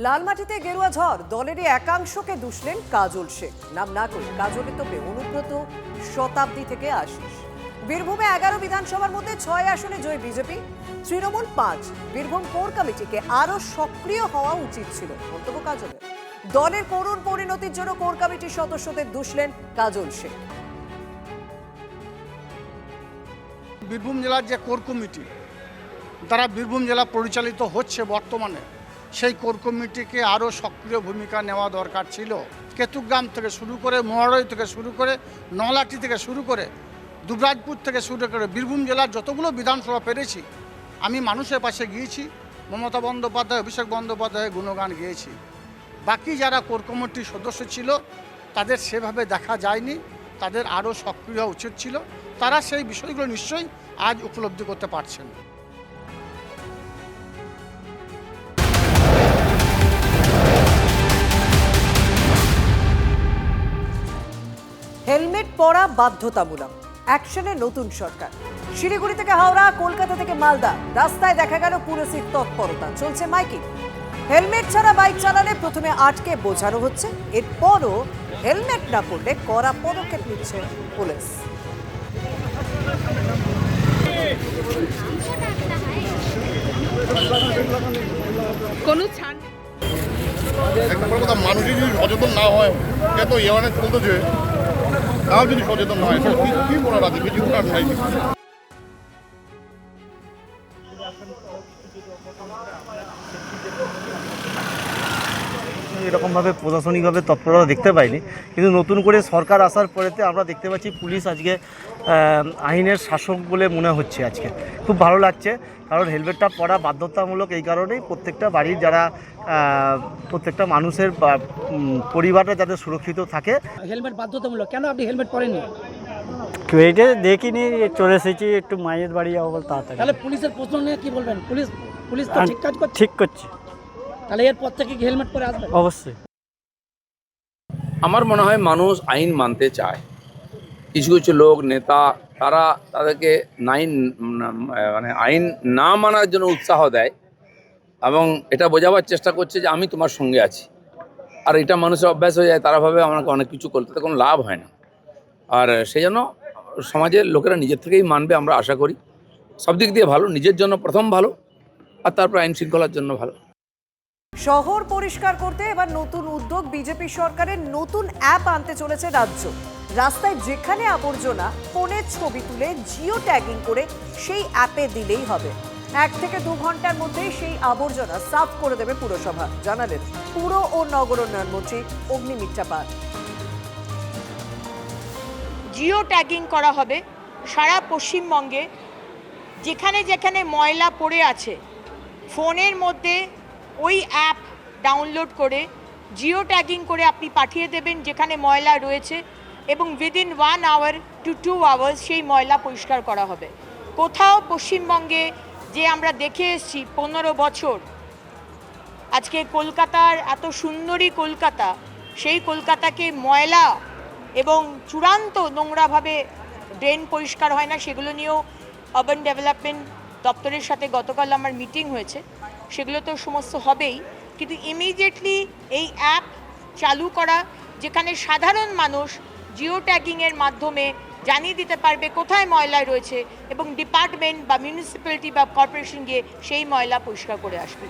লালমাটিতে গেরুয়া ঝড়, দলেরই একাংশকে দুষলেন কাজল শেখ। নাম না করে কাজলের তোপে অনুব্রত, শতাব্দী থেকে আশিস। বীরভূমে 11 বিধানসভার মধ্যে 6 আসনে জয়ী বিজেপি, তৃণমূল 5। বীরভূম কোর কমিটিকে আরো সক্রিয় হওয়া উচিত ছিল, মন্তব্য কাজলের। দলের করুণ পরিণতির জন্য কোর কমিটির সদস্যদের দুষলেন কাজল শেখ। বীরভূম জেলার যে কোর কমিটি দ্বারা বীরভূম জেলা পরিচালিত হচ্ছে বর্তমানে, সেই কোর কমিটিকে আরও সক্রিয় ভূমিকা নেওয়া দরকার ছিল। কেতুগ্রাম থেকে শুরু করে, মহারই থেকে শুরু করে, নলাটি থেকে শুরু করে, দুবরাজপুর থেকে শুরু করে বীরভূম জেলার যতগুলো বিধানসভা পেরেছি, আমি মানুষের পাশে গিয়েছি। মমতা বন্দ্যোপাধ্যায়, অভিষেক বন্দ্যোপাধ্যায়ের গুণগান গিয়েছি। বাকি যারা কোর কমিটির সদস্য ছিল তাদের সেভাবে দেখা যায়নি, তাদের আরও সক্রিয় হওয়া উচিত ছিল। তারা সেই বিষয়গুলো নিশ্চয়ই আজ উপলব্ধি করতে পারছেন। হেলমেট পরা বাধ্যতামূলক, অ্যাকশনে নতুন সরকার। শিলিগুড়ি থেকে হাওড়া, কলকাতা থেকে মালদা, রাস্তায় দেখা গেল পুলিশের তৎপরতা, চলছে মাইকিং। হেলমেট ছাড়া বাইক চালালে প্রথমে আটকে বোঝানো হচ্ছে, এরপরও হেলমেট না পরলে কড়া পদক্ষেপ নিচ্ছে পুলিশ। কোনো ছাড় মানুষ যদি সচেতন না হয়, এত অ্যাওয়ারনেস চলতেছে, তাও যদি সচেতন না হয়, কি করার আছে? কিছু করার নাই। এরকমভাবে প্রশাসনিকভাবে তৎপরতা দেখতে পাইনি, কিন্তু নতুন করে সরকার আসার পরেতে আমরা দেখতে পাচ্ছি পুলিশ আজকে আইনের শাসক বলে মনে হচ্ছে। আজকে খুব ভালো লাগছে, কারণ হেলমেটটা পরা বাধ্যতামূলক। এই কারণেই প্রত্যেকটা বাড়ির যারা প্রত্যেকটা মানুষের পরিবারটা যাতে সুরক্ষিত থাকে। হেলমেট বাধ্যতামূলক, কেন আপনি হেলমেট পরেননি? এইটা দেখিনি, চলে এসেছি একটু মায়ের বাড়ি যাবো বল তাড়াতাড়ি। তাহলে পুলিশের প্রশ্ন নিয়ে কি বলবেন? পুলিশ তো ঠিক কাজ করছে। ঠিক করছে, তাহলে এরপর থেকে কি হেলমেট পরে আসবেন? অবশ্যই। আমার মনে হয় মানুষ আইন মানতে চায়। কিছু কিছু লোক, নেতা, তারা তাদেরকে আইন না মানার জন্য উৎসাহ দেয় এবং এটা বোঝাবার চেষ্টা করছে যে আমি তোমার সঙ্গে আছি। আর এটা মানুষের অভ্যাস হয়ে যায়, তারা ভাবে আমাকে অনেক কিছু করতে, তাতে কোনো লাভ হয় না। আর সেই জন্য সমাজের লোকেরা নিজের থেকেই মানবে, আমরা আশা করি। সব দিক দিয়ে ভালো, নিজের জন্য প্রথম ভালো, আর তারপর আইন শৃঙ্খলার জন্য ভালো। শহর পরিষ্কার করতে এবার নতুন উদ্যোগ, বিজেপি সরকারের নতুন অ্যাপ আনতে চলেছে রাজ্য। রাস্তায় যেখানে আবর্জনা, ফোনের ছবি তুলে জিও ট্যাগিং করে সেই অ্যাপে দিলেই হবে। 1 থেকে 2 ঘন্টার মধ্যেই সেই আবর্জনা সাফ করে দেবে পুরসভা, জানালেন পুর ও নগর উন্নয়ন মন্ত্রী অগ্নিমিত্রা পাল। জিও ট্যাগিং করা হবে সারা পশ্চিমবঙ্গে। যেখানে যেখানে ময়লা পড়ে আছে, ফোনের মধ্যে ওই অ্যাপ ডাউনলোড করে জিও ট্যাগিং করে আপনি পাঠিয়ে দেবেন যেখানে ময়লা রয়েছে, এবং উইদিন 1 hour to 2 hours সেই ময়লা পরিষ্কার করা হবে। কোথাও পশ্চিমবঙ্গে যে আমরা দেখে এসেছি 15 বছর, আজকে কলকাতার এত সুন্দরী কলকাতা, সেই কলকাতাকে ময়লা এবং চূড়ান্ত নোংরাভাবে ড্রেন পরিষ্কার হয় না, সেগুলো নিয়েও আরবান ডেভেলপমেন্ট দপ্তরের সাথে গতকাল আমার মিটিং হয়েছে। সেগুলো তো সমস্ত হবেই, কিন্তু ইমিডিয়েটলি এই অ্যাপ চালু করা, যেখানে সাধারণ মানুষ জিও ট্যাগিংয়ের মাধ্যমে জানিয়ে দিতে পারবে কোথায় ময়লা রয়েছে, এবং ডিপার্টমেন্ট বা মিউনিসিপ্যালিটি বা কর্পোরেশন গিয়ে সেই ময়লা পরিষ্কার করে আসবে।